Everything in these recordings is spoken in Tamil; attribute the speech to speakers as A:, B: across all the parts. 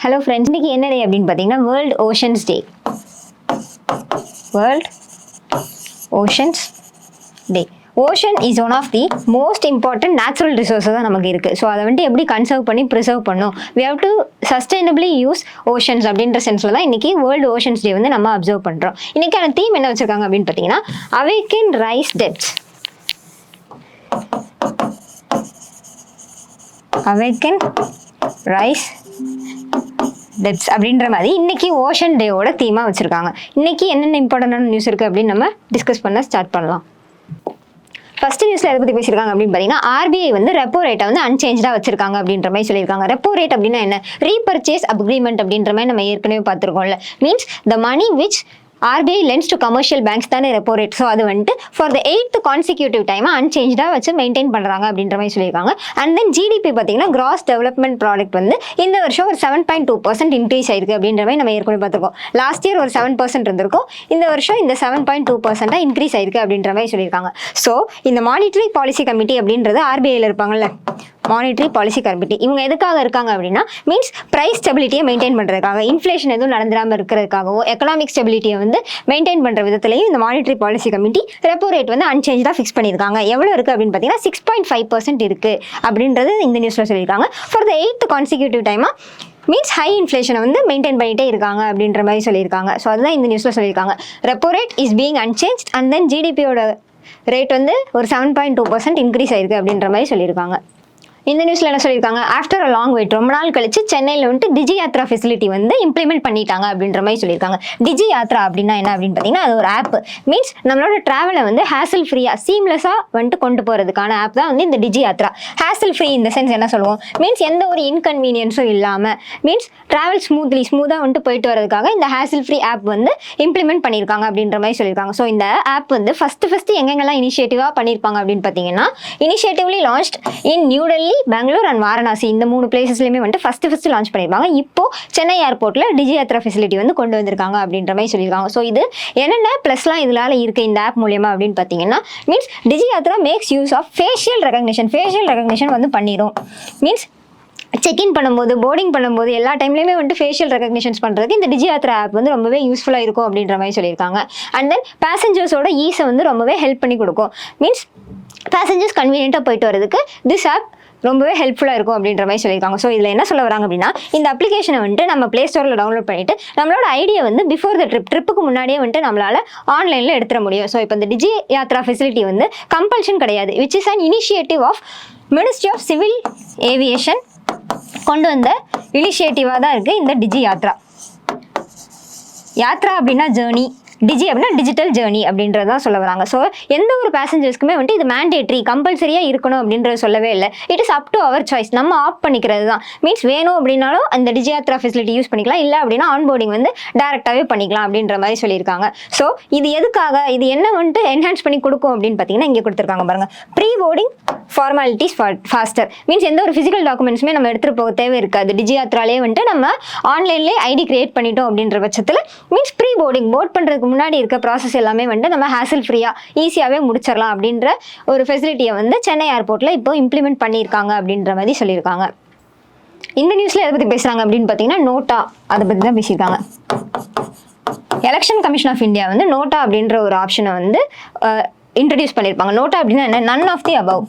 A: ஹலோ ஃப்ரெண்ட்ஸ், இன்னைக்கு என்ன டே அப்படின்னு பார்த்தீங்கன்னா world oceans day. World oceans day. Ocean is one of the most important natural resources தான் நமக்கு இருக்குது. ஸோ அதை வந்துட்டு எப்படி கன்சர்வ் பண்ணி ப்ரிசர்வ் பண்ணும், we have to sustainably use oceans அப்படின்ற சென்ஸில் தான் இன்றைக்கி வேர்ல்டு ஓஷன்ஸ் டே வந்து நம்ம அப்சர்வ் பண்ணுறோம். இன்றைக்கான தீம் என்ன வச்சுருக்காங்க அப்படின்னு பார்த்தீங்கன்னா awaken rice depths. Awaken rice depths அப்படின்ற மாதிரி இன்னைக்கு ஓஷன் டேவோட தீமாக வச்சுருக்காங்க. இன்னைக்கு என்னென்ன இம்பார்ட்டன்டான நியூஸ் இருக்குது அப்படின்னு நம்ம டிஸ்கஸ் பண்ண ஸ்டார்ட் பண்ணலாம். ஃபர்ஸ்ட் நியூஸ்ல எதை பற்றி பேசியிருக்காங்க அப்படின்னு பார்த்தீங்கன்னா ஆர்பிஐ வந்து ரெப்போ ரேட்டை வந்து அன்சேஞ்சாக வச்சிருக்காங்க அப்படின்ற மாதிரி சொல்லியிருக்காங்க. ரெப்போ ரேட் அப்படின்னா என்ன? ரீபர்ச்சேஸ் அக்ரிமெண்ட் அப்படின்ற மாதிரி நம்ம ஏற்கனவே பார்த்துருக்கோம்ல. Means the money which RBI lends to commercial banks தானே ரெப்போ ரேட். ஸோ அது வந்துட்டு for the 8th consecutive time அன்சேஞ்சாக வச்சு மெயின்டைன் பண்ணுறாங்க அப்படின்ற மாதிரி சொல்லியிருக்காங்க. அண்ட் தென் ஜிடிபி பார்த்தீங்கன்னா கிராஸ் டெவலப்மெண்ட் ப்ராடக்ட் வந்து இந்த வருஷம் ஒரு 7.2% இன்க்ரீஸ் ஆயிருக்கு அப்படின்ற மாதிரி நம்ம ஏற்கனவே பார்த்துருக்கோம். லாஸ்ட் இயர் ஒரு 7% இருந்திருக்கும், இந்த வருஷம் இந்த 7.2% இன்க்ரீஸ் ஆயிருக்கு அப்படின்ற மாதிரி சொல்லியிருக்காங்க. ஸோ இந்த மானிட்டரி பாலிசி கமிட்டி அப்படின்றது ஆர்பிஐயில் இருப்பாங்கல்ல, மானிட்டரி பாலிசி கமிட்டி, இவங்க எதுக்காக இருக்காங்க அப்படின்னா மீன்ஸ் ப்ரைஸ் ஸ்டெபிலிட்டியை மெயின்டைன் பண்ணுறதுக்காக, இன்ஃப்ளேஷன் எதுவும் நடந்துடாமல் இருக்கிறதுக்காகவோ, எக்கனாமிக் ஸ்டெபிலிட்டியை வந்து மெயின்டைன் பண்ணுற விதத்துலையும் இந்த monetary policy committee repo rate வந்து அன்சேஞ்சாக ஃபிக்ஸ் பண்ணியிருக்காங்க. எவ்வளோ இருக்குது அப்படின்னு பார்த்தீங்கன்னா 6.5% இருக்குது அப்படின்றது இந்த நியூஸில் சொல்லியிருக்காங்க. ஃபார் த 8th கான்சிக்யூட்டிவ் டைமாக மீன்ஸ் ஹை இன்ஃப்ளேஷனை வந்து மெயின்டைன் பண்ணிகிட்டே இருக்காங்க அப்படின்ற மாதிரி சொல்லியிருக்காங்க. ஸோ அதுதான் இந்த நியூஸில் சொல்லியிருக்காங்க. Repo rate is being unchanged and then ஜிடிபியோட ரேட் வந்து ஒரு 7.2% இன்க்ரீஸ் ஆயிருக்கு அப்படின்ற மாதிரி சொல்லியிருக்காங்க. இந்த நியூஸில் என்ன சொல்லியிருக்காங்க? ஆஃப்டர் அ லாங் வெயிட், ரொம்ப நாள் கழிச்சு சென்னையில் வந்துட்டு டிஜி யாத்ரா ஃபெசிலிட்டி வந்து இம்ப்ளிமெண்ட் பண்ணிட்டாங்க அப்படின்ற மாதிரி சொல்லியிருக்காங்க. டிஜி யாத்ரா அப்படின்னா என்ன அப்படின்னு பார்த்தீங்கன்னா அது ஒரு ஆப். மீன்ஸ் நம்மளோட ட்ராவலை வந்து ஹேசல் ஃப்ரீயாக சீம்லெஸ்ஸாக வந்துட்டு கொண்டு போகிறதுக்கான ஆப் தான் வந்து இந்த டிஜி யாத்ரா. ஹேசல் ஃப்ரீ இந்த சென்ஸ் என்ன சொல்லுவோம்? மீன்ஸ் எந்த ஒரு இன்கன்வீனியன்ஸும் இல்லாமல் மீன்ஸ் ட்ராவல் ஸ்மூத்தாக வந்துட்டு போயிட்டு வரதுக்காக இந்த ஹேசல் ஃப்ரீ ஆப் வந்து இம்ப்ளிமெண்ட் பண்ணியிருக்காங்க அப்படின்ற மாதிரி சொல்லியிருக்காங்க. ஸோ இந்த ஆப் வந்து ஃபஸ்ட்டு எங்கெங்கெல்லாம் இனிஷியேட்டிவாக பண்ணியிருப்பாங்க அப்படின்னு பார்த்தீங்கன்னா initiatively launched in New Delhi, Bangalore and Varanasi, இந்த 3 பிளேசஸ்லையுமே வந்துட்டு ஃபர்ஸ்ட் லான்ச் பண்ணியிருப்பாங்க. இப்போ சென்னை ஏர்போர்ட்டில் டிஜி யாத்ரா ஃபெசிலிட்டி வந்து கொண்டு வந்திருக்காங்க அப்படின்ற மாதிரி சொல்லியிருக்காங்க. ஸோ இது என்னென்ன ப்ளஸ்லாம் இதனால இருக்குது இந்த ஆப் மூலியமாக அப்படின்னு பார்த்தீங்கன்னா means Digi Yatra makes use of facial recognition வந்து பண்ணிடும். மீன்ஸ் செக்இன் பண்ணும்போது, போர்டிங் பண்ணும்போது எல்லா டைம்லையுமே வந்துட்டு ஃபேஷியல் ரெகக்னிஷன்ஸ் பண்ணுறதுக்கு இந்த டிஜி யாத்ரா ஆப் வந்து ரொம்பவே யூஸ்ஃபுல்லாக இருக்கும் அப்படின்ற மாதிரி சொல்லியிருக்காங்க. அண்ட் தென் பேசஞ்சர்ஸோட ஈஸை வந்து ரொம்பவே ஹெல்ப் பண்ணி கொடுக்கும். மீன்ஸ் பேசஞ்சர்ஸ் கன்வீனியண்ட்டாக போயிட்டு வரதுக்கு திஸ் ஆப் ரொம்பவே ஹெல்ப்ஃபுல்லாக இருக்கும் அப்படின்ற மாதிரி சொல்லியிருக்காங்க. ஸோ இதில் என்ன சொல்ல வராங்க அப்படின்னா இந்த அப்ளிகேஷனை வந்துட்டு நம்ம ப்ளே ஸ்டோரில் டவுன்லோட் பண்ணிவிட்டு நம்மளோட ஐடியா வந்து பிஃபோர் த ட்ரிப்புக்கு முன்னாடியே வந்துட்டு நம்மளால் ஆன்லைனில் எடுத்துட முடியும். ஸோ இப்போ இந்த டிஜி யாத்ரா ஃபெசிலிட்டி வந்து கம்பல்ஷன் கிடையாது, which is an initiative of ministry of civil aviation கொண்டு வந்த இனிஷியேட்டிவாக தான் இருக்குது இந்த டிஜி யாத்ரா. யாத்ரா அப்படின்னா ஜேர்னி, டிஜி அப்படின்னா டிஜிட்டல் ஜேர்னி அப்படின்றதான் சொல்ல வராங்க. ஸோ எந்த ஒரு பேசஞ்சர்ஸ்க்குமே வந்துட்டு இது மேண்டேட்ரி கம்பல்சரியாக இருக்கணும் அப்படின்றத சொல்லவே இல்லை. It is up to our choice, நம்ம ஆப் பண்ணிக்கிறது தான். மீன்ஸ் வேணும் அப்படின்னாலும் அந்த டிஜி யாத்ரா ஃபெசிலிட்டி யூஸ் பண்ணிக்கலாம், இல்லை அப்படின்னா ஆன்போர்டிங் வந்து டேரெக்டாகவே பண்ணிக்கலாம் அப்படின்ற மாதிரி சொல்லியிருக்காங்க. ஸோ இது எதுக்காக, இது என்ன வந்துட்டு என்ஹான்ஸ் பண்ணி கொடுக்கும் அப்படின்னு பார்த்தீங்கன்னா இங்கே கொடுத்துருக்காங்க பாருங்கள், pre boarding formalities faster. Means எந்த ஒரு ஃபிசிக்கல் டாக்குமெண்ட்ஸுமே நம்ம எடுத்துகிட்டு போக தேவை இருக்காது. டிஜி யாத்ராலே வந்துட்டு நம்ம ஆன்லைன்லேயே ஐடி கிரியேட் பண்ணிட்டோம் அப்படின்ற பட்சத்தில் மீன்ஸ் ப்ரீ போர்ட் பண்ணுறதுக்கு முன்னாடி இருக்க ப்ராசஸ் எல்லாமே வந்துட்டு நம்ம ஹேசல் ஃப்ரீயாக ஈஸியாகவே முடிச்சிடலாம் அப்படின்ற ஒரு ஃபெசிலிட்டியை வந்து சென்னை ஏர்போர்ட்டில் இப்போ இம்ப்ளிமெண்ட் பண்ணியிருக்காங்க அப்படின்ற மாதிரி சொல்லியிருக்காங்க. இந்த நியூஸில் எதை பற்றி பேசுகிறாங்க அப்படின்னு பார்த்தீங்கன்னா நோட்டா, அதை பற்றி தான் பேசியிருக்காங்க. எலெக்ஷன் கமிஷன் ஆஃப் இந்தியா வந்து நோட்டா அப்படின்ற ஒரு ஆப்ஷனை வந்து இன்ட்ரடியூஸ் பண்ணியிருப்பாங்க. நோட்டா அப்படின்னா என்ன? None of the above.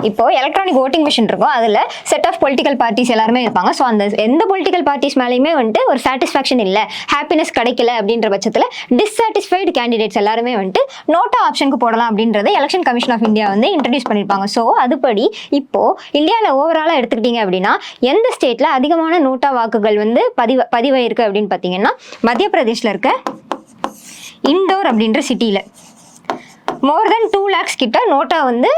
A: இப்போ எலக்ட்ரானிக் ஓட்டிங் மிஷின் இருக்கும், அதில் செட் ஆஃப் பொலிட்டிக்கல் பார்ட்டிஸ் எல்லாருமே இருப்பாங்க. ஸோ அந்த எந்த பொலிட்டிக்கல் பார்ட்டிஸ் மேலேயுமே வந்துட்டு ஒரு சாட்டிஸ்ஃபேக்ஷன் இல்லை, ஹாப்பினஸ் கிடைக்கல அப்படின்ற பட்சத்தில் டிஸ்சாட்டிஸ்ஃபைடு கேண்டிடேட்ஸ் எல்லாருமே வந்துட்டு நோட்டா ஆப்ஷனுக்கு போடலாம் அப்படின்றத எலெக்ஷன் கமிஷன் ஆஃப் இந்தியா வந்து இன்ட்ரடியூஸ் பண்ணியிருப்பாங்க. ஸோ அதுபடி இப்போது இந்தியாவில் ஓவராலாக எடுத்துக்கிட்டிங்க அப்படின்னா எந்த ஸ்டேட்டில் அதிகமான நோட்டா வாக்குகள் வந்து பதிவாயிருக்கு அப்படின்னு பார்த்தீங்கன்னா மத்திய பிரதேஷில் இருக்க இண்டோர் அப்படின்ற சிட்டியில் மோர் தென் 2 lakhs கிட்ட நோட்டா வந்து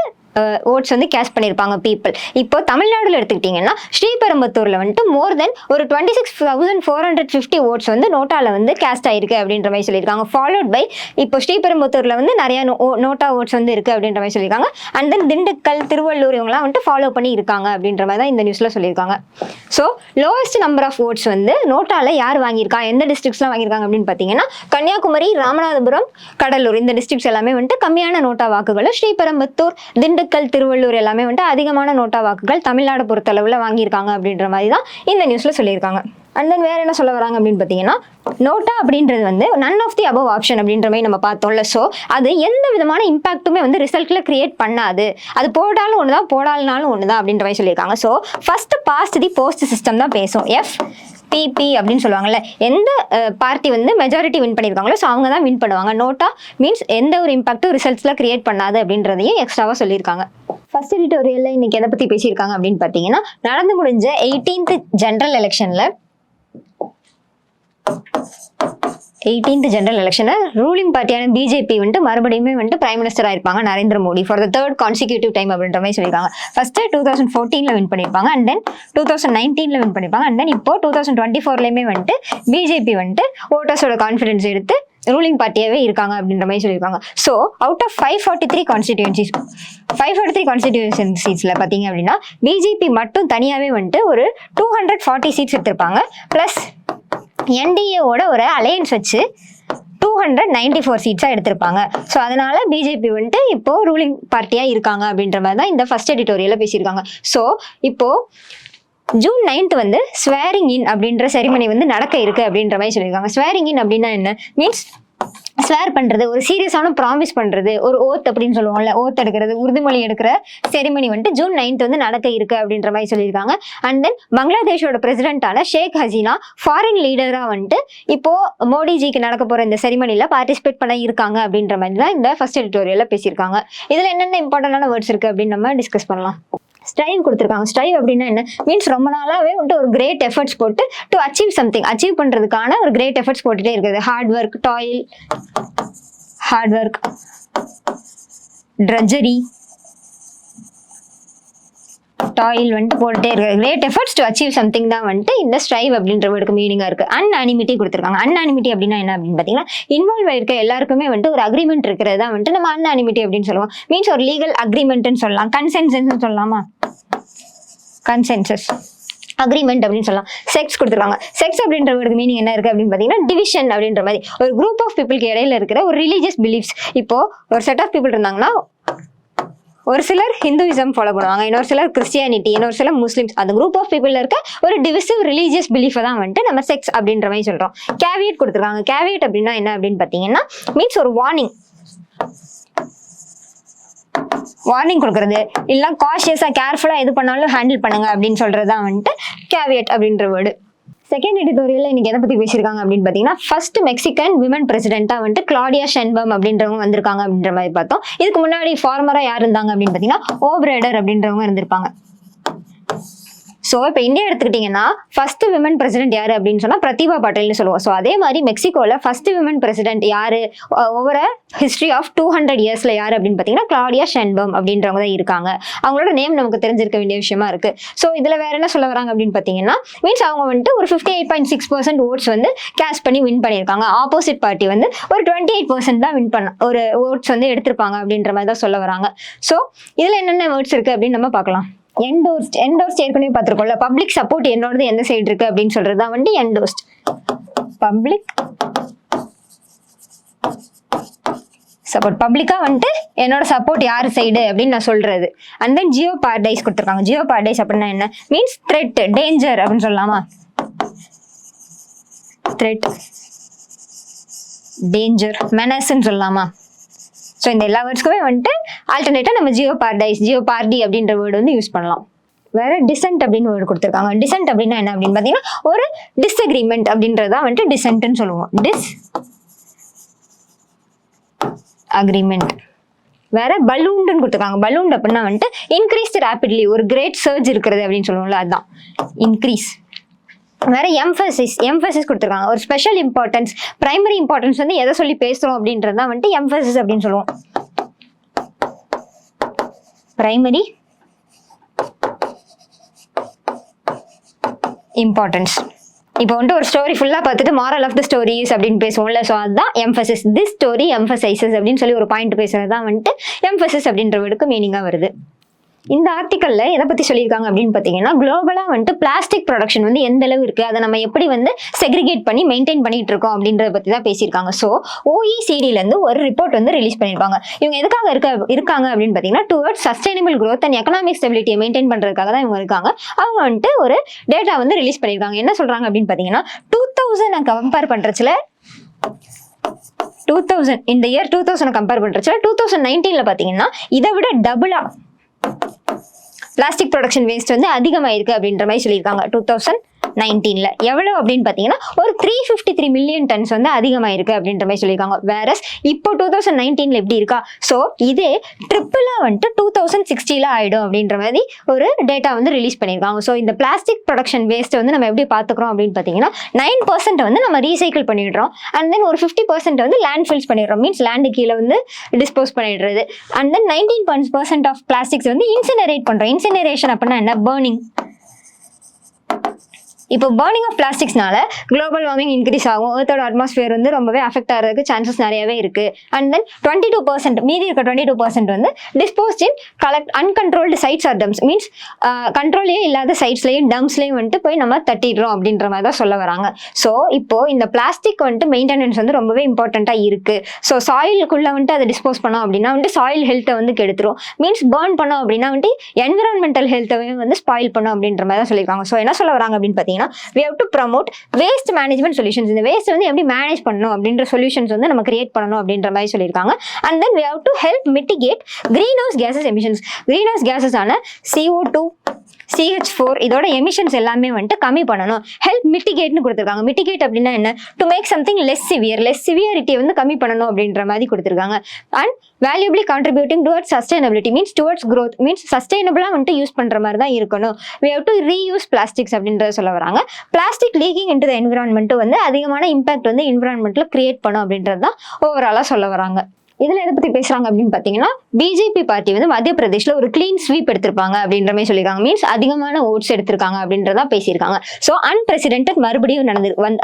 A: ஓட்ஸ் வந்து கேஷ் பண்ணியிருப்பாங்க பீப்புள். இப்போ தமிழ்நாடுல எடுத்துக்கிட்டிங்கன்னா ஸ்ரீபெரும்புத்தூரில் வந்துட்டு மோர் தென் ஒரு 26,450 ஓட்ஸ் வந்து நோட்டாவில் வந்து கேஸ்ட் ஆயிருக்கு அப்படின்ற மாதிரி சொல்லியிருக்காங்க. ஃபாலோட் பை இப்போ ஸ்ரீபெரும்புத்தூரில் வந்து நிறையா நோட்டா ஓட்ஸ் வந்து இருக்குது அப்படின்ற மாதிரி சொல்லியிருக்காங்க. அண்ட் தென் திண்டுக்கல், திருவள்ளூர் இவங்கலாம் வந்துட்டு ஃபாலோ பண்ணி இருக்காங்க அப்படின்ற மாதிரி தான் இந்த நியூஸில் சொல்லியிருக்காங்க. So lowest number of votes வந்து நோட்டாவில் யார் வாங்கியிருக்கா, எந்த டிஸ்ட்ரிக்ஸ்லாம் வாங்கியிருக்காங்க அப்படின்னு பார்த்தீங்கன்னா கன்னியாகுமரி, ராமநாதபுரம், கடலூர் இந்த டிஸ்ட்ரிக்ஸ் எல்லாமே வந்துட்டு கம்மியான நோட்டா வாக்குகளும், ஸ்ரீபெரும்புத்தூர், திண்டுக்கல், திண்டுக்கல், திருவள்ளூர் எல்லாமே வந்துட்டு அதிகமான நோட்டா வாக்குகள் தமிழ்நாடு பொறுத்தளவில் வாங்கியிருக்காங்க அப்படின்ற மாதிரி தான் இந்த நியூஸில் சொல்லியிருக்காங்க. அண்ட் தென் வேறு என்ன சொல்ல வராங்க அப்படின்னு பார்த்தீங்கன்னா, நோட்டா அப்படின்றது வந்து none of the above option அப்படின்ற மாதிரி நம்ம பார்த்தோம்ல. ஸோ அது எந்த விதமான இம்பாக்ட்டுமே வந்து ரிசல்ட்டில் கிரியேட் பண்ணாது. அது போட்டாலும் ஒன்று தான், போடாலனாலும் ஒன்று தான் அப்படின்ற மாதிரி சொல்லியிருக்காங்க. So first past the post system தான் பேசும். FPP அப்படின்னு சொல்லுவாங்கல்ல, எந்த பார்ட்டி வந்து மெஜாரிட்டி வின் பண்ணியிருக்காங்களோ ஸோ அவங்க தான் வின் பண்ணுவாங்க. நோட்டா மீன்ஸ் எந்த ஒரு இம்பாக்ட்டும் ரிசல்ட்ஸில் கிரியேட் பண்ணாது அப்படின்றதையும் எக்ஸ்ட்ராவாக சொல்லியிருக்காங்க. ஃபர்ஸ்ட் எடிட்டோரியலில் இன்னைக்கு எதை பற்றி பேசியிருக்காங்க அப்படின்னு பார்த்தீங்கன்னா, நடந்து முடிஞ்ச 18th ஜென்ரல் எலெக்ஷனில் 18th ஜெனரல் எலெக்ஷனில் ரூலிங் பார்ட்டியான பிஜேபி வந்துட்டு மறுபடியுமே வந்துட்டு பிரைம் மினிஸ்டர் ஆயிருப்பாங்க Narendra Modi for the 3rd consecutive time அப்படின்ற மாதிரி சொல்லியிருக்காங்க. ஃபர்ஸ்ட் 2014 வின் பண்ணியிருப்பாங்க, அண்ட் தென் 2019 வின் பண்ணியிருப்பாங்க, அண்ட் தென் இப்போ 2024 வந்துட்டு பிஜேபி வந்துட்டு ஓட்டர்ஸோட கான்ஃபிடன்ஸ் எடுத்து ரூலிங் பார்ட்டியாவே இருக்காங்க அப்படின்ற மாதிரி சொல்லியிருக்காங்க. ஸோ அவுட் ஆஃப் 543 கான்ஸ்டிடியூன்சிஸில் பார்த்தீங்க அப்படின்னா பிஜேபி மட்டும் தனியாகவே வந்துட்டு ஒரு 240 சீட்ஸ் எடுத்திருப்பாங்க. ப்ளஸ் என்டிஏவோட ஒரு அலையன்ஸ் வச்சு 294 சீட்ஸாக எடுத்திருப்பாங்க. ஸோ அதனால பிஜேபி வந்துட்டு இப்போ ரூலிங் பார்ட்டியாக இருக்காங்க அப்படின்ற மாதிரி தான் இந்த ஃபர்ஸ்ட் எடிட்டோரியலில் பேசியிருக்காங்க. ஸோ இப்போ June 9th வந்து ஸ்வேரிங் இன் அப்படின்ற செரிமனி வந்து நடக்க இருக்கு அப்படின்ற மாதிரி சொல்லியிருக்காங்க. ஸ்வேரிங் இன் அப்படின்னா என்ன மீன்ஸ், ஸ்வேர் பண்றது, ஒரு சீரியஸான ப்ராமிஸ் பண்றது, ஒரு ஓத் அப்படின்னு சொல்லுவோம்ல, ஓத் எடுக்கிறது, உறுதிமொழி எடுக்கிற செரிமனி வந்துட்டு June 9th வந்து நடக்க இருக்கு அப்படின்ற மாதிரி சொல்லியிருக்காங்க. அண்ட் தென் பங்களாதேஷோட பிரசிடென்டான ஷேக் ஹசீனா ஃபாரின் லீடரா வந்துட்டு இப்போ மோடிஜிக்கு நடக்க போற இந்த செரிமனில பார்ட்டிசிபேட் பண்ண இருக்காங்க அப்படின்ற மாதிரி தான் இந்த ஃபர்ஸ்ட் எடிட்டோரியல்ல பேசியிருக்காங்க. இதுல என்னென்ன இம்பார்ட்டன்டான வேர்ட்ஸ் இருக்கு அப்படின்னு நம்ம டிஸ்கஸ் பண்ணலாம். ஸ்ட்ரைவ் கொடுத்துருக்காங்க. ஸ்ட்ரைவ் அப்படின்னா என்ன மீன்ஸ், ரொம்ப நாளாவே வந்துட்டு ஒரு கிரேட் எஃபர்ட்ஸ் போட்டு டு அச்சீவ் சம்திங், அச்சீவ் பண்றதுக்கான ஒரு கிரேட் எஃபர்ட்ஸ் போட்டுட்டே இருக்குது. ஹார்ட் ஒர்க், ட்ரட்ஜரி, டாயில் வந்துட்டு போட்டுட்டே இருக்கு. Great efforts to achieve something தான் வந்துட்டு இந்த ஸ்ட்ரைவ் அப்படின்ற வேர்டுக்கு மீனிங்கா இருக்கு. அன்ஆனிமிட்டி கொடுத்துருக்காங்க. அன்ஆனிமிட்டி அப்படின்னா என்ன அப்படின்னு பார்த்தீங்கன்னா, இன்வால்வ் ஆயிருக்க எல்லாருக்குமே வந்துட்டு ஒரு அக்ரிமெண்ட் இருக்கிறது தான் வந்துட்டு நம்ம அன்ஆனிமிட்டி அப்படின்னு சொல்லுவோம். மீன்ஸ் ஒரு லீகல் அக்ரிமெண்ட்னு சொல்லலாம், கன்சென்சஸ் சொல்லலாமா, கன்சென்சஸ் அக்ரிமெண்ட் அப்படின்னு சொல்லலாம். செக்ஸ் கொடுத்துருக்காங்க. செக்ஸ் அப்படின்ற வேர்டுக்கு மீனிங் என்ன இருக்கு அப்படின்னு பார்த்தீங்கன்னா, டிவிஷன் அப்படின்ற மாதிரி ஒரு குரூப் ஆஃப் பீப்புளுக்கு இடையில இருக்கிற ஒரு ரிலீஜியஸ் பிலீஃப்ஸ். இப்போ ஒரு செட் ஆஃப் பீப்புள் இருந்தாங்கன்னா, ஒரு சிலர் ஹிந்துவிசம் ஃபாலோ பண்ணுவாங்க, இன்னொரு சிலர் கிறிஸ்டியானிட்டி, இன்னொரு சிலர் முஸ்லிம்ஸ். அந்த குரூப் ஆஃப் பீப்புள்ல இருக்க ஒரு டிவிசிவ் ரிலீஜியஸ் பிலீஃபை தான் வந்துட்டு நம்ம செக்ஸ் அப்படின்ற மாதிரி சொல்றோம். கேவியட் கொடுத்துருக்காங்க. கேவியட் அப்படின்னா என்ன அப்படின்னு பார்த்தீங்கன்னா, மீன்ஸ் ஒரு வார்னிங் கொடுக்கறது, இல்ல காஷியஸா கேர்ஃபுல்லா எது பண்ணாலும் ஹேண்டில் பண்ணுங்க அப்படின்னு சொல்றதுதான் வந்துட்டு கேவியட் அப்படின்ற வேர்டு. செகண்ட் எடிட்டோரியல்ல இன்னைக்கு எதை பத்தி பேசியிருக்காங்க அப்படின்னு பாத்தீங்கன்னா, ஃபர்ஸ்ட் மெக்சிகன் விமன் பிரசிடென்ட்டா வந்துட்டு கிளாடியா ஷென்பம் அப்படின்றவங்க வந்திருக்காங்க அப்படின்ற மாதிரி பார்த்தோம். இதுக்கு முன்னாடி ஃபார்மரா யார் இருந்தாங்க அப்படின்னு பாத்தீங்கன்னா, ஓப்ரேடர் அப்படின்றவங்க இருந்திருப்பாங்க. ஸோ இப்போ இந்தியா எடுத்துக்கிட்டிங்கன்னா ஃபர்ஸ்ட் விமன் பிரசிடென்ட் யார் அப்படின்னு சொன்னால் பிரதிபா பாட்டீல்னு சொல்லுவோம். ஸோ அதே மாதிரி மெக்சிகோவில் ஃபர்ஸ்ட் விமன் பிரசிடென்ட் யார் ஓவர் ஹிஸ்ட்ரி ஆஃப் 200 yearsல யார் அப்படின்னு பார்த்தீங்கன்னா, கிளாடியா ஷென்பம் அப்படின்றவங்க தான் இருக்காங்க. அவங்களோட நேம் நமக்கு தெரிஞ்சிருக்க வேண்டிய விஷயமா இருக்கு. ஸோ இதில் வேற என்ன சொல்ல வராங்க அப்படின்னு பார்த்தீங்கன்னா, மீன்ஸ் அவங்க வந்துட்டு ஒரு 58.6% ஓட்ஸ் வந்து கேஷ் பண்ணி வின் பண்ணியிருக்காங்க. ஆப்போசிட் பார்ட்டி வந்து ஒரு 28% தான் வின் பண்ண ஒரு ஓட்ஸ் வந்து எடுத்திருப்பாங்க அப்படின்ற மாதிரி தான் சொல்ல வராங்க. ஸோ இதில் என்னென்ன வேர்ட்ஸ் இருக்கு அப்படின்னு நம்ம பார்க்கலாம். என்டோஸ்ட் ஏற்கனவே பார்த்துருக்கோம்ல, பப்ளிக் சப்போர்ட் என்னோடது எந்த சைடு இருக்கு அப்படின்னு சொல்றது தான் வந்து என்டோஸ்ட். பப்ளிக் சப்போர்ட், பப்ளிக்கா வந்துட்டு என்னோட சப்போர்ட் யார் சைடு அப்படின்னு நான் சொல்றது. அண்ட் தென் ஜியோ பாரடைஸ் கொடுத்துருக்காங்க. ஜியோ பாரடைஸ் அப்படின்னா என்ன மீன்ஸ், த்ரெட், டேஞ்சர் அப்படின்னு சொல்லலாமா, த்ரெட், டேஞ்சர், மெனஸ்ன்னு சொல்லலாமா. ஸோ இந்த எல்லா வேர்ட்ஸ்க்குமே வந்துட்டு ஆல்டர்னேட்டா நம்ம ஜியோ பார்டி அப்படின்ற வேர்டு வந்து யூஸ் பண்ணலாம். வேற டிசென்ட் அப்படின்னு வேர்டு கொடுத்துருக்காங்க. டிசென்ட் அப்படின்னா என்ன அப்படின்னு பார்த்தீங்கன்னா, ஒரு டிஸ்அக்ரிமெண்ட் அப்படின்றதா வந்துட்டு டிசென்ட்னு சொல்லுவோம். அக்ரிமெண்ட். வேற பலூன்னு கொடுத்துருக்காங்க. பலூன் அப்படின்னா வந்துட்டு இன்க்ரீஸ்ட் ரேபிட்லி, ஒரு கிரேட் சர்ஜ் இருக்கிறது அப்படின்னு சொல்லுவோம்ல, அதுதான் இன்க்ரீஸ். வேற எம்பசிஸ் கொடுத்துருக்காங்க. ஒரு ஸ்பெஷல் இம்பார்ட்டன்ஸ், பிரைமரி இம்பார்ட்டன்ஸ் வந்து எதை சொல்லி பேசுறோம் அப்படின்றது தான் வந்துட்டு எம்பசிஸ் அப்படின்னு சொல்லுவோம். Primary importance. இப்போ வந்துட்டு ஒரு ஸ்டோரி ஃபுல்லா பார்த்துட்டு மாரல் ஆஃப் த ஸ்டோரிஸ் அப்படின்னு பேசுவோம்ல, ஸோ அதுதான் எம்பசிஸ். திஸ் ஸ்டோரி எம்பசைசஸ் அப்படின்னு சொல்லி ஒரு பாயிண்ட் பேசுறது தான் வந்துட்டு எம்பசிஸ் அப்படின்ற வேர்டுக்கு மீனிங்கா வருது. இந்த ஆர்டிக்கல்ல எதை பத்தி சொல்லியிருக்காங்க அப்படின்னு பாத்தீங்கன்னா, குளோபலா வந்துட்டு பிளாஸ்டிக் ப்ரொடக்ஷன் வந்து எந்த அளவு இருக்கு, அதை நம்ம எப்படி வந்து செக்ரிகேட் பண்ணி மெயின்டைன் பண்ணிட்டு இருக்கோம் அப்படின்றத பத்தி தான் பேசியிருக்காங்க. ஸோ ஓஇசிடில இருந்து ஒரு ரிப்போர்ட் வந்து ரிலீஸ் பண்ணியிருக்காங்க. இவங்க எதுக்காக இருக்காங்க அப்படின்னு பாத்தீங்கன்னா, towards sustainable growth and economic ஸ்டெபிலிட்டியை மெயின்டைன் பண்றதுக்காக தான் இவங்க இருக்காங்க. அவங்க வந்துட்டு ஒரு டேட்டா வந்து ரிலீஸ் பண்ணியிருக்காங்க. என்ன சொல்றாங்க அப்படின்னு பாத்தீங்கன்னா, 2000 கம்பேர் பண்றதுல 2000 இந்த இயர் 2000 கம்பேர் பண்றதுல 2019ல பாத்தீங்கன்னா இதை விட டபுளா பிளாஸ்டிக் ப்ரொடக்ஷன் வேஸ்ட் வந்து அதிகமாயிருக்கு அப்படின்ற மாதிரி சொல்லியிருக்காங்க. 2019ல எவ்வளவு அப்படின்னு பாத்தீங்கன்னா ஒரு 353 மில்லியன் டன்ஸ் வந்து அதிகமாயிருக்கு அப்படின்ற மாதிரி சொல்லியிருக்காங்க. வேறஸ் இப்போ 2019ல எப்படி இருக்கா, ஸோ இதே ட்ரிப்பிளா வந்துட்டு 2060ல ஆயிடும் அப்படின்ற மாதிரி ஒரு டேட்டா வந்து ரிலீஸ் பண்ணியிருக்காங்க. ஸோ இந்த பிளாஸ்டிக் ப்ரொடக்ஷன் வேஸ்ட் வந்து நம்ம எப்படி பார்த்துக்கிறோம் அப்படின்னு பார்த்தீங்கன்னா 9% வந்து நம்ம ரீசைக்கிள் பண்ணிடுறோம். அண்ட் தென் ஒரு 50% வந்து லேண்ட் ஃபில்ஸ் பண்ணிடுறோம். மீன்ஸ் லேண்டு கீழே வந்து டிஸ்போஸ் பண்ணிடுறது. அண்ட் தென் 19% ஆஃப் பிளாஸ்டிக்ஸ் வந்து இன்சினரேட் பண்ணுறோம். இன்சினரேஷன் அப்படின்னா என்ன, பர்னிங். இப்போ பர்னிங் ஆஃப் பிளாஸ்டிக்ஸ்னால குளோபல் வார்மிங் இன்க்ரீஸ் ஆகும். எர்த்தோட அட்மாஸ்பியர் வந்து ரொம்பவே அஃபெக்ட் ஆகிறதுக்கு சான்சஸ் நிறையவே இருக்கு. அண்ட் தென் 22% மீதி இருக்க 22% வந்து disposed in uncontrolled sites or dumps. Means கண்ட்ரோலே இல்லாத சைட்ஸ்லையும் டம்ஸ்லையும் வந்துட்டு போய் நம்ம தட்டிடுறோம் அப்படின்ற மாதிரி தான் சொல்ல வராங்க. ஸோ இப்போ இந்த பிளாஸ்டிக் வந்துட்டு மெயின்டெனன்ஸ் வந்து ரொம்பவே இம்பார்ட்டண்ட்டாக இருக்கு. ஸோ சாயிலுக்குள்ள வந்துட்டு அதை டிஸ்போஸ் பண்ணோம் அப்படின்னா வந்துட்டு சாயில் ஹெல்த்தை வந்து கெடுத்துரும். மீன்ஸ் பர்ன் பண்ணோம் அப்படின்னா வந்துட்டு என்விரான்மெண்டல் ஹெல்த்தையும் வந்து ஸ்பாயில் பண்ணும் அப்படின்ற மாதிரி தான் சொல்லியிருக்காங்க. ஸோ என்ன சொல்ல வராங்க அப்படின்னு பார்த்தீங்கன்னா, we have to promote waste management solutions. இந்த வேஸ்ட் வந்து எப்படி மேனேஜ் பண்ணணும் அப்படின்ற சொல்யூஷன்ஸ் வந்து நம்ம கிரியேட் பண்ணணும் அப்படின்ற மாதிரி சொல்லியிருக்காங்க. And then we have to help mitigate greenhouse gases emissions. greenhouse gases ஆன CO2, CH4 இதோட எமிஷன்ஸ் எல்லாமே வந்துட்டு கம்மி பண்ணணும். ஹெல்ப் மிட்டிகேட்னு கொடுத்துருக்காங்க. மிட்டிகேட் அப்படின்னா என்ன, டு மேக் சம்திங் லெஸ் சிவியரிட்டியை வந்து கம்மி பண்ணணும் அப்படின்ற மாதிரி கொடுத்துருக்காங்க. And valuably contributing towards sustainability means towards growth means சஸ்டைனபிளா வந்துட்டு யூஸ் பண்ற மாதிரி தான் இருக்கணும். we have to reuse plastics அப்படின்றத சொல்ல வராங்க. Plastic leaking into the environment வந்து அதிகமான இம்பாக்ட் வந்து என்விரான்மெண்ட்ல கிரியேட் பண்ணும் அப்படின்றது தான் ஓவராலா சொல்ல வராங்க. இதுல எதை பத்தி பேசுறாங்க அப்படின்னு பாத்தீங்கன்னா, பிஜேபி பார்ட்டி வந்து மத்திய பிரதேஷ்ல ஒரு கிளீன் ஸ்வீப் எடுத்திருப்பாங்க அப்படின்ற மாதிரி சொல்லியிருக்காங்க. மீன்ஸ் அதிகமான ஓட்ஸ் எடுத்திருக்காங்க அப்படின்றதா பேசியிருக்காங்க. ஸோ அன்பிரசிடென்டட் மறுபடியும்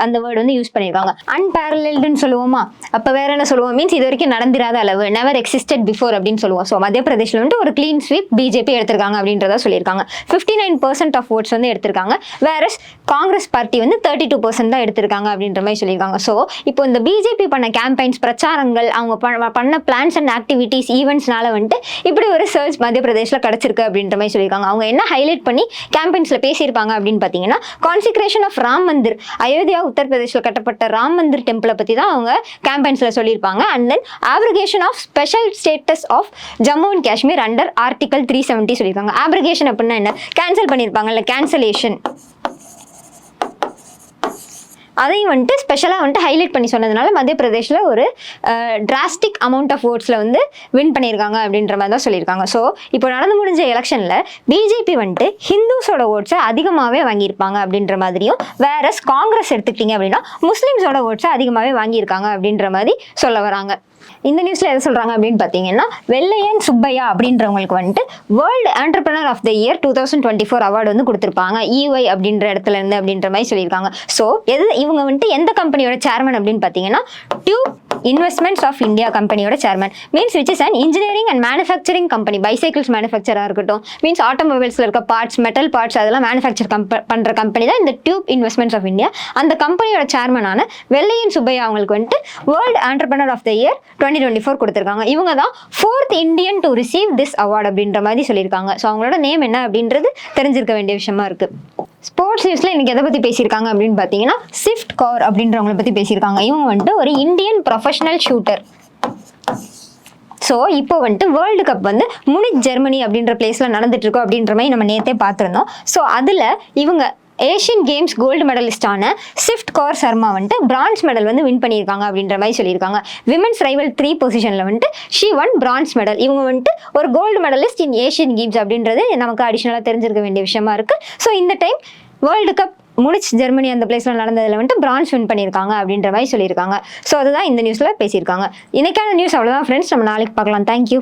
A: அந்த வேர்டு வந்து யூஸ் பண்ணியிருக்காங்க. அன்பேரலல்டுன்னு சொல்லுவோமா, அப்ப வேற என்ன சொல்லுவோம், மீன்ஸ் இது வரைக்கும் நடந்திராத அளவு, நெவர் எக்ஸிஸ்டட் பிஃபோர் அப்படின்னு சொல்லுவோம். ஸோ மத்திய பிரதேஷ்ல வந்து ஒரு கிளீன் ஸ்வீப் பிஜேபி எடுத்திருக்காங்க அப்படின்றத சொல்லியிருக்காங்க. 59% ஆஃப் ஓட்ஸ் வந்து எடுத்திருக்காங்க. வேற காங்கிரஸ் பார்ட்டி வந்து 32% தான் எடுத்திருக்காங்க அப்படின்ற மாதிரி சொல்லியிருக்காங்க. ஸோ இப்போ இந்த பிஜேபி பண்ண கேம்பெயின்ஸ், பிரச்சாரங்கள், அவங்க பண்ண பிளான்ஸ் அண்ட் ஆக்டிவிட்டிஸ், ஈவெண்ட்ஸ்னால வந்துட்டு இப்படி ஒரு சர்ச் மத்திய பிரதேஷ்ல கிடைச்சிருக்கு அப்படின்ற மாதிரி சொல்லியிருக்காங்க. அவங்க என்ன ஹைலைட் பண்ணி கேம்பெயின்ஸ்ல பேசியிருப்பாங்க அப்படின்னு பார்த்தீங்கன்னா, கான்சிக்ரேஷன் ஆஃப் ராம் மந்திர், அயோத்தியா உத்தரப்பிரதேஷ்ல கட்டப்பட்ட ராம் மந்திர் டெம்பிளை பத்தி தான் அவங்க கேம்பெயின்ஸ்ல சொல்லியிருப்பாங்க. And then abrogation of special status of Jammu and Kashmir under article 370 சொல்லியிருக்காங்க. ஆப்ரிகேஷன் அப்படின்னா என்ன, கேன்சல் பண்ணியிருப்பாங்கல்ல, கேன்சலேஷன், அதையும் வந்துட்டு ஸ்பெஷலாக வந்துட்டு ஹைலைட் பண்ணி சொன்னதுனால மத்திய பிரதேஷில் ஒரு டிராஸ்டிக் அமௌண்ட் ஆஃப் ஓட்ஸில் வந்து வின் பண்ணியிருக்காங்க அப்படின்ற மாதிரி தான் சொல்லியிருக்காங்க. ஸோ இப்போ நடந்து முடிஞ்ச எலெக்ஷனில் பிஜேபி வந்துட்டு ஹிந்துஸோட ஓட்ஸை அதிகமாகவே வாங்கியிருப்பாங்க அப்படின்ற மாதிரியும், வேற காங்கிரஸ் எடுத்துக்கிட்டிங்க அப்படின்னா முஸ்லீம்ஸோட ஓட்ஸை அதிகமாகவே வாங்கியிருக்காங்க அப்படின்ற மாதிரி சொல்ல வராங்க. இந்த நியூஸ்ல எதை சொல்றாங்க அப்படின்னு பாத்தீங்கன்னா, வெள்ளையன் சுப்பையா அப்படின்றவங்களுக்கு வந்துட்டு world entrepreneur of the year 2024 award வந்து கொடுத்துருப்பாங்க, EY அப்படின்ற இடத்துல இருந்து அப்படின்ற மாதிரி சொல்லியிருக்காங்க. ஸோ இவங்க வந்துட்டு எந்த கம்பெனியோட சேர்மன் அப்படின்னு பாத்தீங்கன்னா, டியூப் இன்வெஸ்ட்மெண்ட்ஸ் ஆஃப் இந்தியா கம்பெனியோட chairman. Means which is an engineering and manufacturing company. Bicycles மேனுஃபேக்சராக இருக்கட்டும், மீன்ஸ் ஆட்டோமொபைல்ஸ்ல இருக்க பார்ட்ஸ், மெட்டல் பார்ட்ஸ் அதெல்லாம் மேனுஃபேக்சர் பண்ற கம்பெனி தான் இந்த டியூப் இன்வெஸ்ட்மெண்ட்ஸ் ஆஃப் இந்தியா. அந்த கம்பெனியோட சேர்மனான வெள்ளையன் சுப்பையா அவங்களுக்கு வந்துட்டு world entrepreneur of the year 2024 கொடுத்துருக்காங்க. இவங்க தான் 4th Indian to receive this award அப்படின்ற மாதிரி சொல்லியிருக்காங்க. ஸோ அவங்களோட நேம் என்ன அப்படின்றது தெரிஞ்சிருக்க வேண்டிய விஷயமா இருக்கு. ஸ்போர்ட்ஸ் நியூஸ்ல இன்னைக்கு எதை பத்தி பேசியிருக்காங்க அப்படின்னு பாத்தீங்கன்னா, ஸ்விஃப்ட் கௌர் அப்படின்றவங்களை பத்தி பேசியிருக்காங்க. இவங்க வந்துட்டு ஒரு இந்தியன் ப்ரொஃபஷனல் ஷூட்டர். ஸோ இப்போ வந்துட்டு வேர்ல்டு கப் வந்து முனிச் ஜெர்மனி அப்படின்ற பிளேஸ்ல நடந்துட்டு இருக்கோம் அப்படின்ற மாதிரி நம்ம நேத்தே பார்த்துருந்தோம். ஸோ அதுல இவங்க ஏஷியன் கேம்ஸ் கோல்டு மெடலிஸ்டான ஸ்விஃப்ட் கௌர் சர்மா வந்துட்டு பிரான்ஸ் மெடல் வந்து வின் பண்ணியிருக்காங்க அப்படின்ற மாதிரி சொல்லியிருக்காங்க. விமென்ஸ் ரைவல் 3 பொசிஷனில் வந்துட்டு ஷி ஒன் பிரான்ஸ் மெடல். இவங்க வந்துட்டு ஒரு கோல்டு மெடலிஸ்ட் இன் ஏஷியன் கேம்ஸ் அப்படின்றது நமக்கு அடிஷ்னலாக தெரிஞ்சிருக்க வேண்டிய விஷயமா இருக்கு. ஸோ இந்த time world cup Munich Germany அந்த பிளேஸ்ல நடந்ததுல வந்துட்டு பிரான்ஸ் வின் பண்ணியிருக்காங்க அப்படின்ற மாதிரி சொல்லியிருக்காங்க. ஸோ அதுதான் இந்த நியூஸ்ல பேசியிருக்காங்க. இன்னைக்கான நியூஸ் அவ்வளோதான் ஃப்ரெண்ட்ஸ், நம்ம நாளைக்கு பார்க்கலாம். தேங்க்யூ.